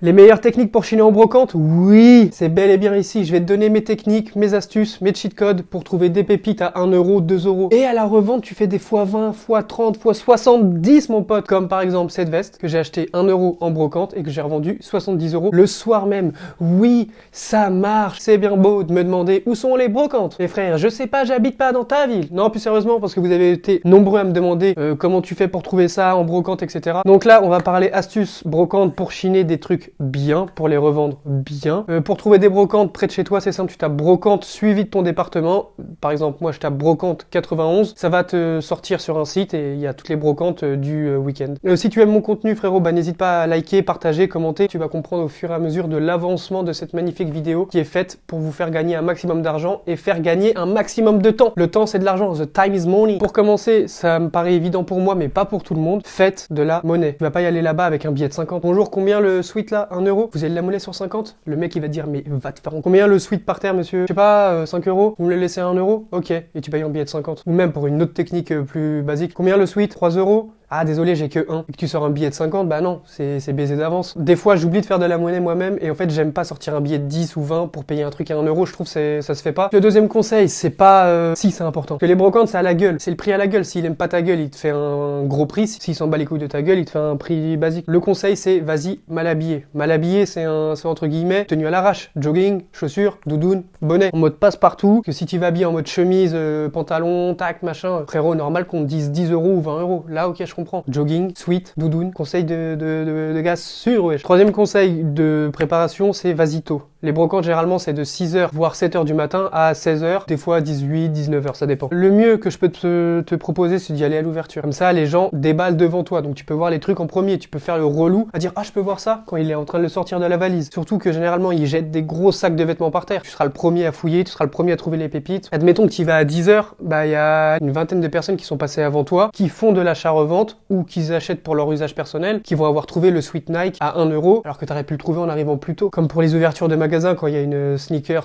Les meilleures techniques pour chiner en brocante? Oui, c'est bel et bien ici. Je vais te donner mes techniques, mes astuces, mes cheat codes pour trouver des pépites à 1 euro, 2 euros. Et à la revente, tu fais des x20, x30, x70, mon pote. Comme par exemple cette veste que j'ai acheté 1 euro en brocante et que j'ai revendue 70 euros le soir même. Oui, ça marche. C'est bien beau de me demander où sont les brocantes. Les frères, je sais pas, j'habite pas dans ta ville. Non, plus sérieusement, parce que vous avez été nombreux à me demander comment tu fais pour trouver ça en brocante, etc. Donc là, on va parler astuces brocante pour chiner des trucs bien, pour les revendre bien. Pour trouver des brocantes près de chez toi, c'est simple, tu tapes brocante suivi de ton département. Par exemple, moi je tape brocante 91, ça va te sortir sur un site et il y a toutes les brocantes du week-end. Si tu aimes mon contenu, frérot, bah n'hésite pas à liker, partager, commenter. Tu vas comprendre au fur et à mesure de l'avancement de cette magnifique vidéo qui est faite pour vous faire gagner un maximum d'argent et faire gagner un maximum de temps. Le temps, c'est de l'argent. The time is money. Pour commencer, ça me paraît évident pour moi, mais pas pour tout le monde. Faites de la monnaie. Tu vas pas y aller là-bas avec un billet de 50. Bonjour, combien le sweat là? 1 euro? Vous avez de la monnaie sur 50? Le mec il va te dire mais va te faire combien le sweat par terre, monsieur? Je sais pas, 5 euros? Vous me le laissez à 1 euro? Ok, et tu payes en billet de 50. Ou même pour une autre technique plus basique. Combien le sweat? 3 euros? Ah désolé, j'ai que 1. Et que tu sors un billet de 50, bah non, c'est baisé d'avance. Des fois j'oublie de faire de la monnaie moi-même et en fait j'aime pas sortir un billet de 10 ou 20 pour payer un truc à 1 euro, je trouve que ça se fait pas. Le deuxième conseil, c'est pas si c'est important. Que les brocantes c'est à la gueule, c'est le prix à la gueule. S'il aime pas ta gueule, il te fait un gros prix. S'il s'en bat les couilles de ta gueule, il te fait un prix basique. Le conseil c'est vas-y mal habillé. Mal habillé c'est entre guillemets tenue à l'arrache. Jogging, chaussures, doudoune, bonnet. En mode passe-partout, que si tu vas habillé en mode chemise, pantalon, tac, machin, frérot, normal qu'on te dise 10 euros ou 20 euros. Là ok je comprends. Jogging, sweat, doudoune, conseil de gars sûr, wesh. Troisième conseil de préparation, c'est vas-y tôt. Les brocantes, généralement, c'est de 6h, voire 7h du matin à 16h, des fois 18, 19h, ça dépend. Le mieux que je peux te proposer, c'est d'y aller à l'ouverture. Comme ça, les gens déballent devant toi, donc tu peux voir les trucs en premier, tu peux faire le relou, à dire « Ah, je peux voir ça ?» quand il est en train de le sortir de la valise. Surtout que, généralement, ils jettent des gros sacs de vêtements par terre. Tu seras le premier à fouiller, tu seras le premier à trouver les pépites. Admettons que tu y vas à 10h, bah, il y a une vingtaine de personnes qui sont passées avant toi, qui font de l'achat-revente, ou qui achètent pour leur usage personnel, qui vont avoir trouvé le sweat Nike à 1 euro, alors que t'aurais pu le trouver en arrivant plus tôt. Comme pour les ouvertures de magasins, quand il y a une sneakers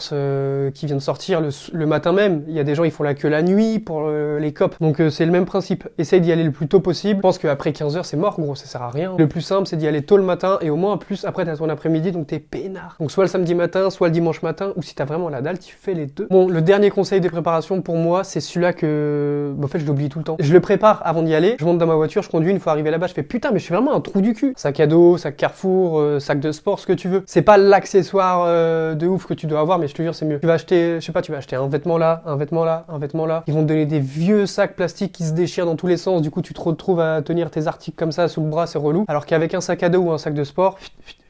qui vient de sortir le matin même, il y a des gens ils font la queue la nuit pour les copes. Donc c'est le même principe. Essaye d'y aller le plus tôt possible. Je pense qu'après 15h c'est mort, gros, ça sert à rien. Le plus simple c'est d'y aller tôt le matin et au moins en plus après t'as ton après-midi donc t'es peinard. Donc soit le samedi matin, soit le dimanche matin, ou si t'as vraiment la dalle, tu fais les deux. Bon, le dernier conseil de préparation pour moi, c'est celui-là que en fait je l'oublie tout le temps. Je le prépare avant d'y aller, je monte dans ma voiture, je conduis, une fois arrivé là-bas, je fais putain mais je suis vraiment un trou du cul. Sac à dos, sac Carrefour, sac de sport, ce que tu veux. C'est pas l'accessoire de ouf que tu dois avoir, mais je te jure c'est mieux. Tu vas acheter, je sais pas, tu vas acheter un vêtement là, un vêtement là, un vêtement là. Ils vont te donner des vieux sacs plastiques qui se déchirent dans tous les sens, du coup tu te retrouves à tenir tes articles comme ça sous le bras, c'est relou. Alors qu'avec un sac à dos ou un sac de sport,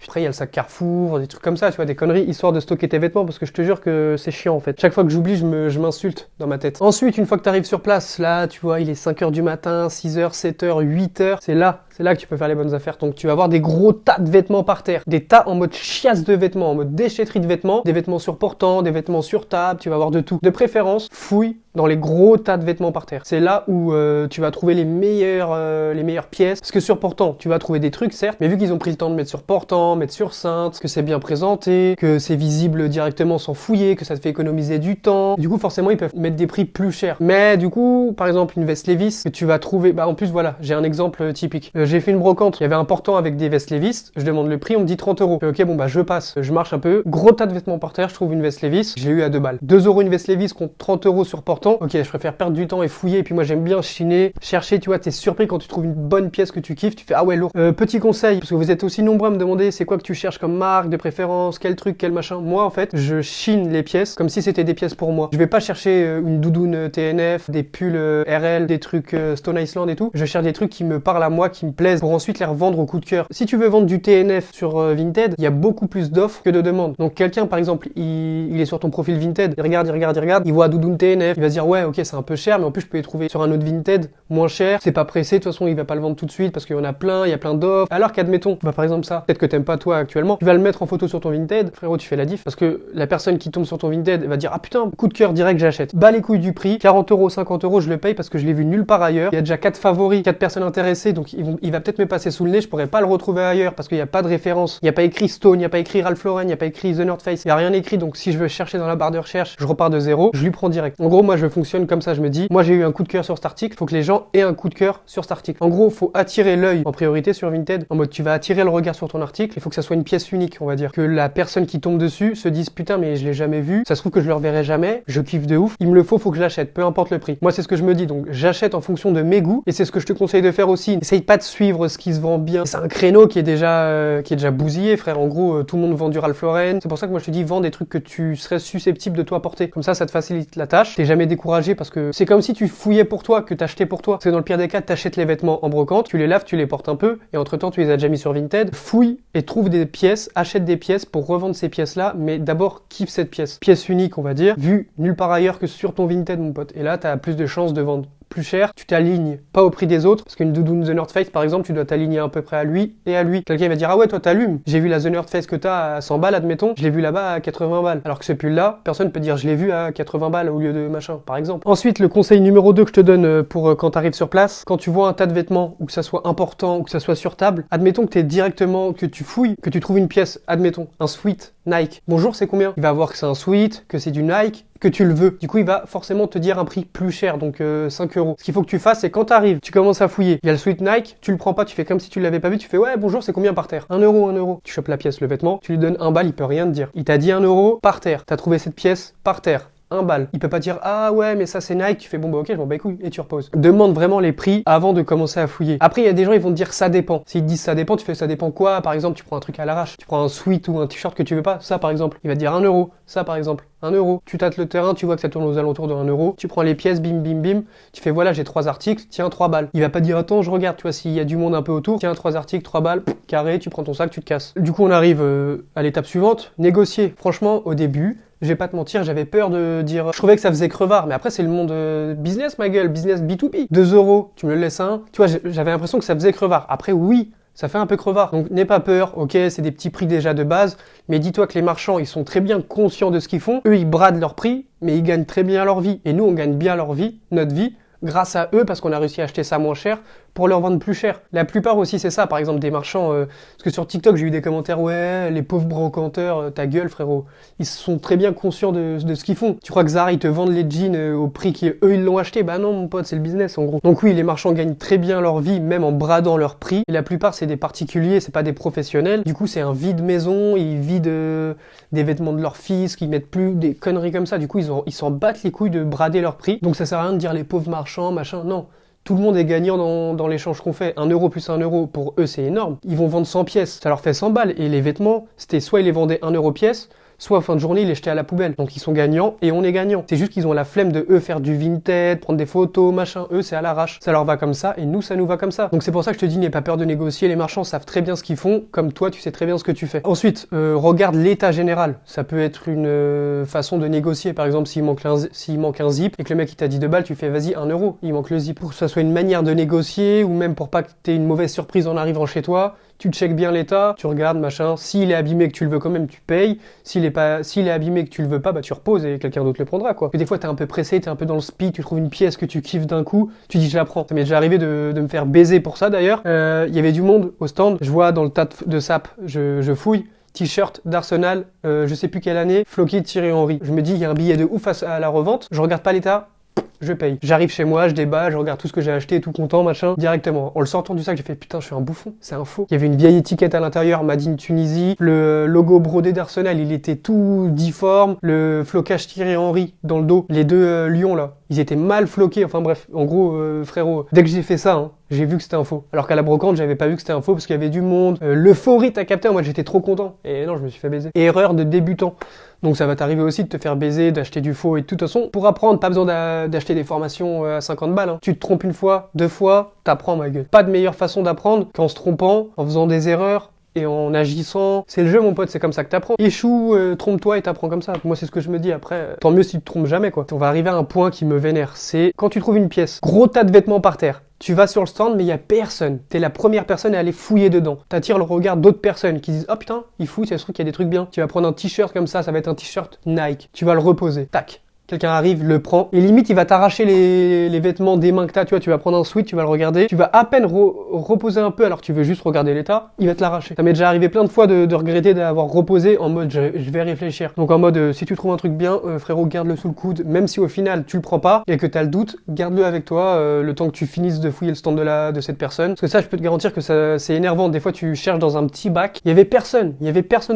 après il y a le sac Carrefour, des trucs comme ça, tu vois, des conneries, histoire de stocker tes vêtements, parce que je te jure que c'est chiant en fait. Chaque fois que j'oublie, je m'insulte dans ma tête. Ensuite, une fois que tu arrives sur place, là, tu vois, il est 5h du matin, 6h, 7h, 8h, c'est là que tu peux faire les bonnes affaires. Donc tu vas avoir des gros tas de vêtements par terre, des tas en mode chiasse de vêtements, en mode déchetterie de vêtements, des vêtements surportants, des vêtements sur table, tu vas avoir de tout. De préférence, fouille dans les gros tas de vêtements par terre. C'est là où tu vas trouver les meilleures pièces. Parce que surportant, tu vas trouver des trucs certes, mais vu qu'ils ont pris le temps de mettre surportant, mettre sur cintre, que c'est bien présenté, que c'est visible directement sans fouiller, que ça te fait économiser du temps. Du coup, forcément, ils peuvent mettre des prix plus chers. Mais du coup, par exemple, une veste Levi's que tu vas trouver, bah en plus voilà, j'ai un exemple typique. J'ai fait une brocante, il y avait un portant avec des vestes Levi's, je demande le prix, on me dit 30 euros. Ok, bon bah je passe, je marche un peu, gros tas de vêtements par terre, je trouve une veste Levi's, j'ai eu à 2 balles. 2 euros une veste Levi's contre 30 euros sur portant. Ok, je préfère perdre du temps et fouiller, et puis moi j'aime bien chiner, chercher, tu vois, t'es surpris quand tu trouves une bonne pièce que tu kiffes, tu fais ah ouais lourd. Petit conseil, parce que vous êtes aussi nombreux à me demander c'est quoi que tu cherches comme marque, de préférence, quel truc, quel machin. Moi en fait, je chine les pièces comme si c'était des pièces pour moi. Je vais pas chercher une doudoune TNF, des pulls RL, des trucs Stone Island et tout. Je cherche des trucs qui me parlent à moi, qui me plaisent, pour ensuite les revendre au coup de cœur. Si tu veux vendre du TNF sur Vinted, il y a beaucoup plus d'offres que de demandes. Donc quelqu'un par exemple, il est sur ton profil Vinted, il regarde, il voit doudoune TNF, il va se dire ouais ok c'est un peu cher, mais en plus je peux les trouver sur un autre Vinted moins cher, c'est pas pressé, de toute façon il va pas le vendre tout de suite parce qu'il y en a plein, il y a plein d'offres. Alors qu'admettons, bah par exemple ça, peut-être que t'aimes pas toi actuellement, tu vas le mettre en photo sur ton Vinted, frérot tu fais la diff, parce que la personne qui tombe sur ton Vinted va dire ah putain, coup de cœur direct j'achète. Bas les couilles du prix, 40 euros, 50 euros je le paye parce que je l'ai vu nulle part ailleurs, il y a déjà 4 favoris, 4 personnes intéressées, donc il va peut-être me passer sous le nez, je pourrais pas le retrouver ailleurs parce qu'il y a pas de référence, il y a pas écrit Stone, il y a pas écrit Ralph Lauren, il y a pas écrit The North Face, il y a rien écrit, donc si je veux chercher dans la barre de recherche, je repars de zéro, je lui prends direct. En gros moi je je fonctionne comme ça, je me dis, moi j'ai eu un coup de cœur sur cet article, faut que les gens aient un coup de cœur sur cet article. En gros, faut attirer l'œil en priorité sur Vinted, en mode tu vas attirer le regard sur ton article, il faut que ça soit une pièce unique, on va dire. Que la personne qui tombe dessus se dise putain mais je l'ai jamais vu, ça se trouve que je le reverrai jamais, je kiffe de ouf, il me le faut que je l'achète, peu importe le prix. Moi c'est ce que je me dis, donc j'achète en fonction de mes goûts, et c'est ce que je te conseille de faire aussi. Essaye pas de suivre ce qui se vend bien. C'est un créneau qui est déjà bousillé, frère. En gros, tout le monde vend du Ralph Lauren. C'est pour ça que moi je te dis, vends des trucs que tu serais susceptible de toi porter. Comme ça te facilite la tâche. T'es jamais découragé parce que c'est comme si tu fouillais pour toi, que t'achetais pour toi. Parce que dans le pire des cas, t'achètes les vêtements en brocante, tu les laves, tu les portes un peu, et entre temps tu les as déjà mis sur Vinted. Fouille et trouve des pièces, achète des pièces pour revendre ces pièces-là, mais d'abord kiffe cette pièce. Pièce unique, on va dire, vue nulle part ailleurs que sur ton Vinted, mon pote. Et là, t'as plus de chances de vendre plus cher, tu t'alignes pas au prix des autres, parce qu'une doudoune The North Face par exemple, tu dois t'aligner à peu près à lui et à lui. Quelqu'un va dire ah ouais toi t'allumes, j'ai vu la The North Face que t'as à 100 balles admettons, je l'ai vu là-bas à 80 balles, alors que ce pull là, personne peut dire je l'ai vu à 80 balles au lieu de machin par exemple. Ensuite le conseil numéro 2 que je te donne pour quand t'arrives sur place, quand tu vois un tas de vêtements, ou que ça soit important, ou que ça soit sur table, admettons que t'es directement, que tu fouilles, que tu trouves une pièce, admettons, un sweat Nike. Bonjour, c'est combien? Il va voir que c'est un sweat, que c'est du Nike, que tu le veux. Du coup, il va forcément te dire un prix plus cher, donc 5 euros. Ce qu'il faut que tu fasses, c'est quand tu arrives, tu commences à fouiller. Il y a le sweat Nike, tu le prends pas, tu fais comme si tu l'avais pas vu, tu fais ouais, bonjour, c'est combien par terre? 1 euro, 1 euro. Tu chopes la pièce, le vêtement, tu lui donnes 1 balle, il peut rien te dire. Il t'a dit 1 euro par terre. T'as trouvé cette pièce par terre. 1 balle. Il peut pas dire ah ouais mais ça c'est Nike, tu fais bon bah ok je m'en bats les couilles et tu reposes. Demande vraiment les prix avant de commencer à fouiller. Après il y a des gens ils vont te dire ça dépend. S'ils te disent ça dépend, tu fais ça dépend quoi? Par exemple tu prends un truc à l'arrache, tu prends un sweat ou un t-shirt que tu veux pas, ça par exemple. Il va te dire 1 euro, ça par exemple. 1 euro. Tu tâtes le terrain, tu vois que ça tourne aux alentours de 1 euro, tu prends les pièces, bim bim bim, tu fais voilà j'ai 3 articles, tiens 3 balles. Il va pas dire attends je regarde, tu vois s'il y a du monde un peu autour, tiens 3 articles, 3 balles, carré, tu prends ton sac, tu te casses. Du coup on arrive à l'étape suivante, négocier. Franchement au début, je vais pas te mentir, j'avais peur de dire... Je trouvais que ça faisait crevard, mais après c'est le monde business ma gueule, business B2B. 2 euros, tu me le laisses un. Tu vois, j'avais l'impression que ça faisait crevard. Après oui, ça fait un peu crevard. Donc n'aie pas peur, ok, c'est des petits prix déjà de base, mais dis-toi que les marchands, ils sont très bien conscients de ce qu'ils font. Eux, ils bradent leur prix, mais ils gagnent très bien leur vie. Et nous, on gagne bien leur vie, notre vie, grâce à eux, parce qu'on a réussi à acheter ça moins cher pour leur vendre plus cher. La plupart aussi, c'est ça, par exemple, des marchands... parce que sur TikTok, j'ai eu des commentaires, ouais, les pauvres brocanteurs, ta gueule, frérot. Ils sont très bien conscients de ce qu'ils font. Tu crois que Zara, ils te vendent les jeans au prix qu'eux, ils l'ont acheté? Bah non, mon pote, c'est le business, en gros. Donc oui, les marchands gagnent très bien leur vie, même en bradant leur prix. Et la plupart, c'est des particuliers, c'est pas des professionnels. Du coup, c'est un vide maison, ils vident des vêtements de leur fils, qu'ils mettent plus, des conneries comme ça. Du coup, ils s'en battent les couilles de brader leur prix. Donc ça sert à rien de dire les pauvres marchands, machin, non. Tout le monde est gagnant dans l'échange qu'on fait. 1 euro plus 1 euro, pour eux, c'est énorme. Ils vont vendre 100 pièces, ça leur fait 100 balles. Et les vêtements, c'était soit ils les vendaient 1 euro pièce, soit fin de journée, ils les jetaient à la poubelle. Donc ils sont gagnants et on est gagnants. C'est juste qu'ils ont la flemme de eux faire du Vinted, prendre des photos, machin. Eux, c'est à l'arrache. Ça leur va comme ça et nous, ça nous va comme ça. Donc c'est pour ça que je te dis, n'aie pas peur de négocier. Les marchands savent très bien ce qu'ils font, comme toi, tu sais très bien ce que tu fais. Ensuite, regarde l'état général. Ça peut être une façon de négocier. Par exemple, s'il manque un zip et que le mec il t'a dit 2 balles, tu fais vas-y 1 euro, il manque le zip. Pour que ça soit une manière de négocier ou même pour pas que t'aies une mauvaise surprise en arrivant chez toi. Tu checkes bien l'état, tu regardes, machin. S'il est abîmé et que tu le veux quand même, tu payes. S'il est abîmé et que tu le veux pas, bah tu reposes et quelqu'un d'autre le prendra, quoi. Et des fois, t'es un peu pressé, t'es un peu dans le speed, tu trouves une pièce que tu kiffes d'un coup, tu dis je la prends. Ça m'est déjà arrivé de me faire baiser pour ça d'ailleurs. Il y avait du monde au stand. Je vois dans le tas de sap, je fouille. T-shirt d'Arsenal, je sais plus quelle année, floqué de Thierry Henry. Je me dis, il y a un billet de ouf à la revente. Je regarde pas l'état. Je paye. J'arrive chez moi, je déballe, je regarde tout ce que j'ai acheté, tout content, machin, directement. En le sortant du sac, j'ai fait putain, je suis un bouffon, c'est un faux. Il y avait une vieille étiquette à l'intérieur, Made in Tunisie, le logo brodé d'Arsenal, il était tout difforme, le flocage Thierry Henry dans le dos, les 2 lions là, ils étaient mal floqués, enfin bref, en gros, frérot, dès que j'ai fait ça, hein, j'ai vu que c'était un faux. Alors qu'à la brocante, j'avais pas vu que c'était un faux parce qu'il y avait du monde. L'euphorie t'a capté, moi j'étais trop content. Et non, je me suis fait baiser. Erreur de débutant. Donc ça va t'arriver aussi de te faire baiser, d'acheter du faux et de toute façon, pour apprendre, pas besoin d'acheter des formations à 50 balles. Hein. Tu te trompes une fois, 2 fois, t'apprends ma gueule. Pas de meilleure façon d'apprendre qu'en se trompant, en faisant des erreurs. Et en agissant, c'est le jeu mon pote, c'est comme ça que t'apprends. Échoue, trompe-toi et t'apprends comme ça. Moi c'est ce que je me dis après, tant mieux si tu te trompes jamais quoi. On va arriver à un point qui me vénère, c'est quand tu trouves une pièce, gros tas de vêtements par terre. Tu vas sur le stand mais il y a personne. T'es la première personne à aller fouiller dedans. T'attires le regard d'autres personnes qui disent « Oh putain, il fouille, c'est ce truc, il y a des trucs bien. » Tu vas prendre un t-shirt comme ça va être un t-shirt Nike. Tu vas le reposer. Tac. quelqu'un arrive, le prend, et limite il va t'arracher les vêtements des mains que t'as, tu vois, tu vas prendre un sweat, tu vas le regarder, tu vas à peine reposer un peu alors que tu veux juste regarder l'état, il va te l'arracher. Ça m'est déjà arrivé plein de fois de regretter d'avoir reposé en mode je vais réfléchir. Donc en mode si tu trouves un truc bien, frérot, garde-le sous le coude, même si au final tu le prends pas et que t'as le doute, garde-le avec toi le temps que tu finisses de fouiller le stand de cette personne. Parce que ça, je peux te garantir que c'est énervant. Des fois tu cherches dans un petit bac, il y avait personne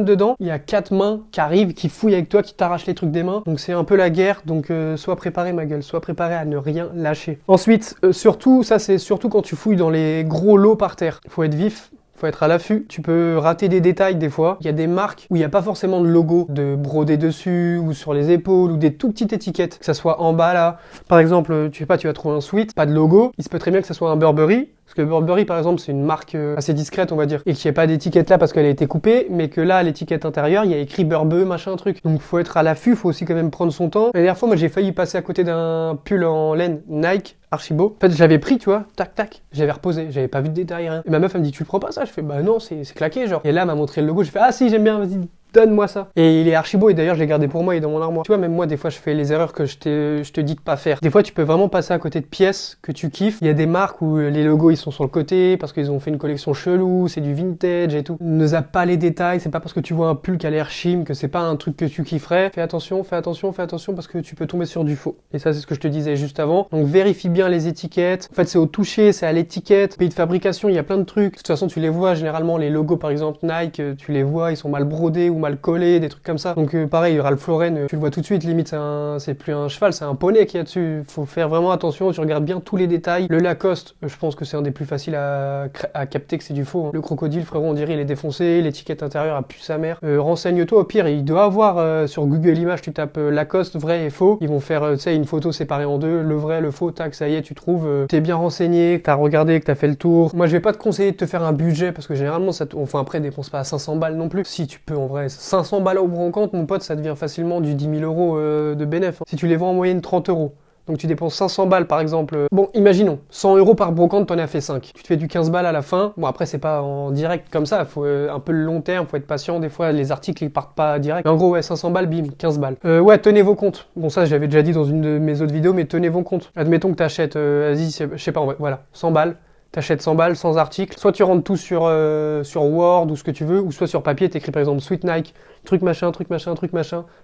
dedans, il y a 4 mains qui arrivent, qui fouillent avec toi, qui t'arrachent les trucs des mains. Donc c'est un peu la guerre. Donc sois préparé ma gueule, sois préparé à ne rien lâcher. Ensuite, surtout, ça c'est surtout quand tu fouilles dans les gros lots par terre. Faut être vif. Faut être à l'affût. Tu peux rater des détails des fois. Il y a des marques où il n'y a pas forcément de logo de brodé dessus ou sur les épaules ou des tout petites étiquettes. Que ça soit en bas là. Par exemple, tu vas trouver un sweat, pas de logo. Il se peut très bien que ça soit un Burberry. Parce que Burberry, par exemple, c'est une marque assez discrète, on va dire. Et qu'il n'y ait pas d'étiquette là parce qu'elle a été coupée, mais que là, l'étiquette intérieure, il y a écrit Burberry, machin, truc. Donc, faut être à l'affût, faut aussi quand même prendre son temps. La dernière fois, moi, j'ai failli passer à côté d'un pull en laine Nike, archi beau. En fait, j'avais pris, tu vois, tac, tac, j'avais reposé, j'avais pas vu de détails, rien. Et ma meuf, elle me dit, tu le prends pas ça? Je fais, bah non, c'est claqué, genre. Et là, elle m'a montré le logo, j'ai fait, ah si, j'aime bien, vas-y. Donne-moi ça. Et il est archi beau et d'ailleurs je l'ai gardé pour moi et dans mon armoire. Tu vois, même moi des fois je fais les erreurs que je te dis de pas faire. Des fois tu peux vraiment passer à côté de pièces que tu kiffes. Il y a des marques où les logos ils sont sur le côté parce qu'ils ont fait une collection chelou, c'est du vintage et tout. Ne zappe pas les détails, c'est pas parce que tu vois un pull qui a l'air chim que c'est pas un truc que tu kifferais. Fais attention parce que tu peux tomber sur du faux. Et ça c'est ce que je te disais juste avant. Donc vérifie bien les étiquettes. En fait c'est au toucher, c'est à l'étiquette. Pays de fabrication, il y a plein de trucs. De toute façon tu les vois généralement les logos par exemple Nike, tu les vois, ils sont mal brodés ou mal collé, des trucs comme ça. Donc pareil, Ralph Lauren, tu le vois tout de suite, limite c'est plus un cheval, c'est un poney qu'il y a dessus. Faut faire vraiment attention, tu regardes bien tous les détails. Le Lacoste, je pense que c'est un des plus faciles à capter que c'est du faux. Le crocodile, frérot, on dirait il est défoncé, l'étiquette intérieure a pu sa mère. Renseigne-toi, au pire, il doit avoir sur Google Images, tu tapes Lacoste vrai et faux. Ils vont faire, tu sais, une photo séparée en deux, le vrai, le faux, tac, ça y est, tu trouves. T'es bien renseigné, que t'as regardé, que t'as fait le tour. Moi, je vais pas te conseiller de te faire un budget parce que généralement, enfin après, dépense pas à 500 balles non plus. Si tu peux, en vrai, 500 balles au brocante, mon pote, ça devient facilement du 10 000 euros de bénéf. Si tu les vends en moyenne 30 euros. Donc tu dépenses 500 balles par exemple. Bon, imaginons, 100 euros par brocante, t'en as fait 5. Tu te fais du 15 balles à la fin. Bon, après, c'est pas en direct comme ça. Faut un peu le long terme, faut être patient. Des fois, les articles, ils partent pas direct. Mais en gros, ouais, 500 balles, bim, 15 balles. Ouais, tenez vos comptes. Bon, ça, j'avais déjà dit dans une de mes autres vidéos, mais tenez vos comptes. Admettons que t'achètes, vas-y, je sais pas, voilà, 100 balles. T'achètes 100 balles sans article. Soit tu rentres tout sur Word ou ce que tu veux, ou soit sur papier, t'écris par exemple Sweet Nike, truc machin,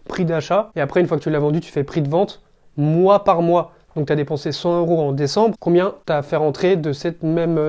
prix d'achat. Et après, une fois que tu l'as vendu, tu fais prix de vente, mois par mois. Donc tu as dépensé 100 euros en décembre. Combien t'as fait rentrer de cette même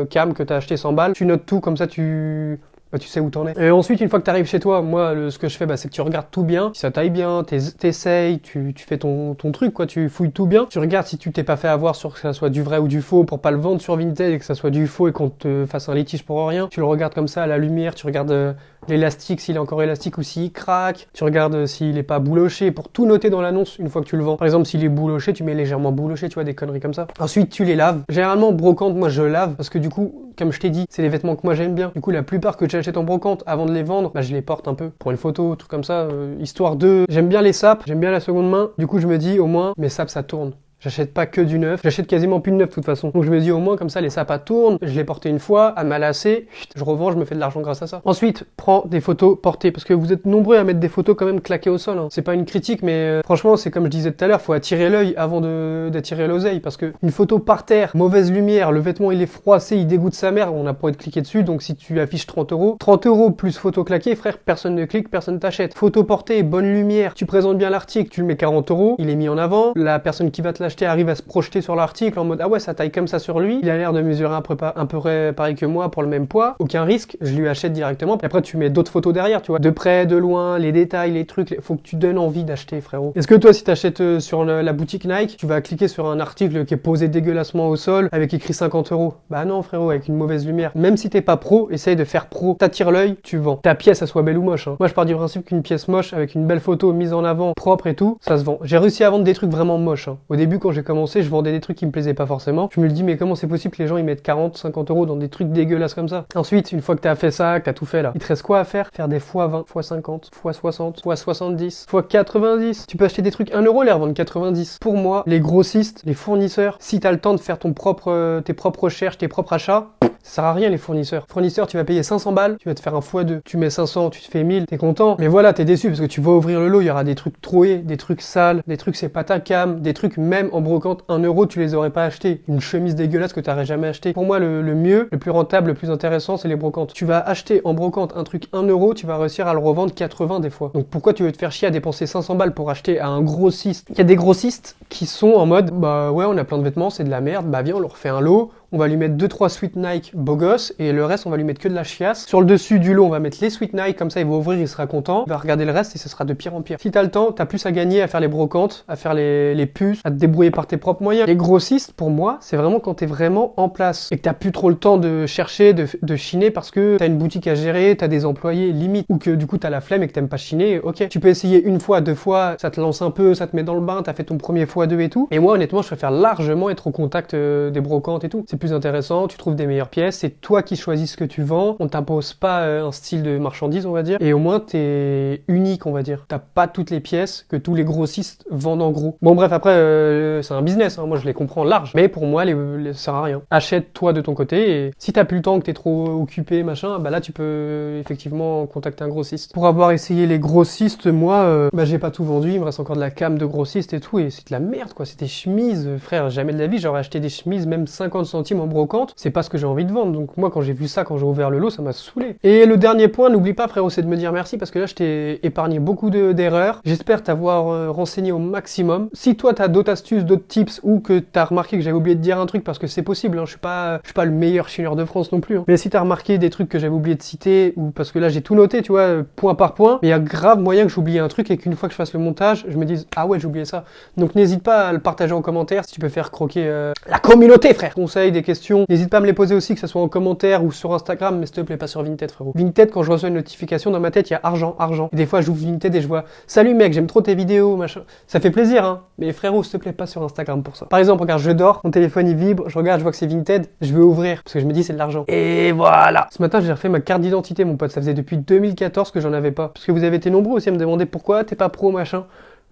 cam que t'as acheté 100 balles? Tu notes tout, comme ça tu sais où t'en es. Et ensuite, une fois que t'arrives chez toi, moi, ce que je fais, c'est que tu regardes tout bien. Si ça taille bien, t'essayes, tu fais ton truc, quoi. Tu fouilles tout bien. Tu regardes si tu t'es pas fait avoir sur que ça soit du vrai ou du faux pour pas le vendre sur Vinted et que ça soit du faux et qu'on te fasse un litige pour rien. Tu le regardes comme ça à la lumière. Tu regardes l'élastique, s'il est encore élastique ou s'il craque. Tu regardes s'il est pas bouloché pour tout noter dans l'annonce une fois que tu le vends. Par exemple, s'il est bouloché, tu mets légèrement bouloché, tu vois, des conneries comme ça. Ensuite, tu les laves. Généralement, brocante, moi, je lave parce que du coup, comme je t'ai dit, c'est les vêtements que moi j'aime bien. Du coup, la plupart que j'achète en brocante avant de les vendre, je les porte un peu pour une photo, tout comme ça, histoire de... J'aime bien les sapes, j'aime bien la seconde main. Du coup, je me dis, au moins, mes sapes, ça tourne. J'achète pas que du neuf, j'achète quasiment plus de neuf de toute façon. Donc je me dis au moins comme ça les sapats tournent, je l'ai porté une fois, elle m'a lassé, je revends, je me fais de l'argent grâce à ça. Ensuite, prends des photos portées, parce que vous êtes nombreux à mettre des photos quand même claquées au sol. Hein. C'est pas une critique, mais franchement c'est comme je disais tout à l'heure, faut attirer l'œil avant d'attirer l'oseille, parce que une photo par terre, mauvaise lumière, le vêtement il est froissé, il dégoûte sa mère, on n'a pas envie de cliquer dessus, donc si tu affiches 30 euros plus photo claquée, frère, personne ne clique, personne t'achète. Photo portée, bonne lumière, tu présentes bien l'article, tu le mets 40 euros, il est mis en avant, la personne qui va te l'acheter arrive à se projeter sur l'article en mode ah ouais ça taille comme ça sur lui, il a l'air de mesurer un peu pareil que moi pour le même poids, aucun risque, je lui achète directement. Puis après tu mets d'autres photos derrière, tu vois, de près, de loin, les détails, les trucs, faut que tu donnes envie d'acheter frérot. Est-ce que toi si t'achètes sur la boutique Nike, tu vas cliquer sur un article qui est posé dégueulassement au sol avec écrit 50 euros? Bah non frérot, avec une mauvaise lumière. Même si t'es pas pro, essaye de faire pro, t'attires l'œil, tu vends. Ta pièce elle soit belle ou moche. Hein. Moi je pars du principe qu'une pièce moche avec une belle photo mise en avant, propre et tout, ça se vend. J'ai réussi à vendre des trucs vraiment moches. Hein. Au début début, quand j'ai commencé, je vendais des trucs qui me plaisaient pas forcément. Je me dis, mais comment c'est possible que les gens ils mettent 40, 50 euros dans des trucs dégueulasses comme ça? Ensuite, une fois que t'as fait ça, que t'as tout fait là, il te reste quoi à faire? Faire des fois 20, fois 50, fois 60, fois 70, fois 90. Tu peux acheter des trucs 1 euro, les revendre 90. Pour moi, les grossistes, les fournisseurs, si t'as le temps de faire tes propres recherches, tes propres achats, ça sert à rien les fournisseurs. Fournisseur, tu vas payer 500 balles, tu vas te faire un x2. Tu mets 500, tu te fais 1000, t'es content. Mais voilà, t'es déçu parce que tu vas ouvrir le lot, il y aura des trucs troués, des trucs sales, des trucs c'est pas ta cam, des trucs même en brocante 1 euro, tu les aurais pas achetés. Une chemise dégueulasse que t'aurais jamais acheté. Pour moi, le mieux, le plus rentable, le plus intéressant, c'est les brocantes. Tu vas acheter en brocante un truc 1 euro, tu vas réussir à le revendre 80 des fois. Donc pourquoi tu veux te faire chier à dépenser 500 balles pour acheter à un grossiste? Il y a des grossistes qui sont en mode, bah ouais, on a plein de vêtements, c'est de la merde, bah viens, on leur fait un lot. On va lui mettre 2-3 sweat Nike beau gosse et le reste on va lui mettre que de la chiasse. Sur le dessus du lot on va mettre les sweat Nike, comme ça il va ouvrir, il sera content. Il va regarder le reste et ce sera de pire en pire. Si t'as le temps, t'as plus à gagner à faire les brocantes, à faire les puces, à te débrouiller par tes propres moyens. Les grossistes pour moi c'est vraiment quand t'es vraiment en place et que t'as plus trop le temps de chercher, de chiner parce que t'as une boutique à gérer, t'as des employés limite ou que du coup t'as la flemme et que t'aimes pas chiner. Ok, tu peux essayer une fois, 2 fois, ça te lance un peu, ça te met dans le bain, t'as fait ton premier x2 et tout. Et moi honnêtement je préfère largement être au contact des brocantes et tout. C'est plus intéressant. Tu trouves des meilleures pièces, c'est toi qui choisis ce que tu vends, on t'impose pas un style de marchandise on va dire, et au moins t'es unique on va dire, t'as pas toutes les pièces que tous les grossistes vendent en gros. Bon bref après c'est un business, hein. Moi je les comprends large, mais pour moi ça sert à rien. Achète toi de ton côté et si t'as plus le temps, que t'es trop occupé machin, bah là tu peux effectivement contacter un grossiste. Pour avoir essayé les grossistes, moi bah j'ai pas tout vendu, il me reste encore de la cam de grossiste et tout, et c'est de la merde quoi, c'est des chemises, frère, jamais de la vie j'aurais acheté des chemises même 50 centimes en brocante, c'est pas ce que j'ai envie de vendre. Donc moi quand j'ai vu ça, quand j'ai ouvert le lot, ça m'a saoulé. Et le dernier point, n'oublie pas frérot, c'est de me dire merci parce que là je t'ai épargné beaucoup d'erreurs. J'espère t'avoir renseigné au maximum. Si toi t'as d'autres astuces, d'autres tips ou que t'as remarqué que j'avais oublié de dire un truc, parce que c'est possible, hein, je suis pas le meilleur chineur de France non plus. Hein. Mais si t'as remarqué des trucs que j'avais oublié de citer, ou parce que là j'ai tout noté, tu vois, point par point, mais il y a grave moyen que j'oublie un truc et qu'une fois que je fasse le montage, je me dise ah ouais j'ai oublié ça. Donc n'hésite pas à le partager en commentaire si tu peux faire croquer la communauté frère. Conseils, des questions, n'hésite pas à me les poser aussi, que ce soit en commentaire ou sur Instagram, mais s'il te plaît pas sur Vinted frérot. Vinted, quand je reçois une notification dans ma tête, il y a argent. Et des fois j'ouvre Vinted et je vois salut mec, j'aime trop tes vidéos, machin. Ça fait plaisir hein, mais frérot s'il te plaît pas sur Instagram pour ça. Par exemple, regarde, je dors, mon téléphone il vibre, je regarde, je vois que c'est Vinted, je veux ouvrir parce que je me dis c'est de l'argent. Et voilà. Ce matin j'ai refait ma carte d'identité mon pote, ça faisait depuis 2014 que j'en avais pas. Parce que vous avez été nombreux aussi à me demander pourquoi t'es pas pro machin.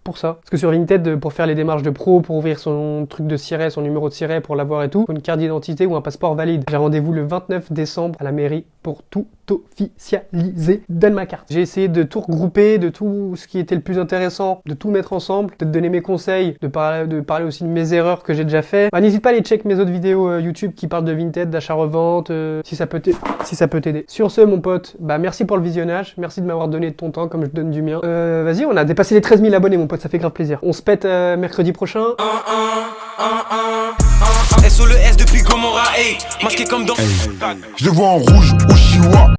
Pour ça. Parce que sur Vinted, pour faire les démarches de pro, pour ouvrir son truc de siret, son numéro de siret, pour l'avoir et tout, faut une carte d'identité ou un passeport valide. J'ai rendez-vous le 29 décembre à la mairie pour tout officialiser. Donne ma carte. J'ai essayé de tout regrouper, de tout ce qui était le plus intéressant, de tout mettre ensemble, de te donner mes conseils, de parler aussi de mes erreurs que j'ai déjà fait. Bah, n'hésite pas à aller check mes autres vidéos YouTube qui parlent de Vinted, d'achat-revente, si ça peut t'aider. Sur ce, mon pote, bah merci pour le visionnage, merci de m'avoir donné de ton temps comme je donne du mien. Vas-y, on a dépassé les 13 000 abonnés, mon pote, ça fait grave plaisir. On se pète mercredi prochain. SO le S depuis Gomorrah, hey, masqué comme dans. Je le vois en rouge au chinois.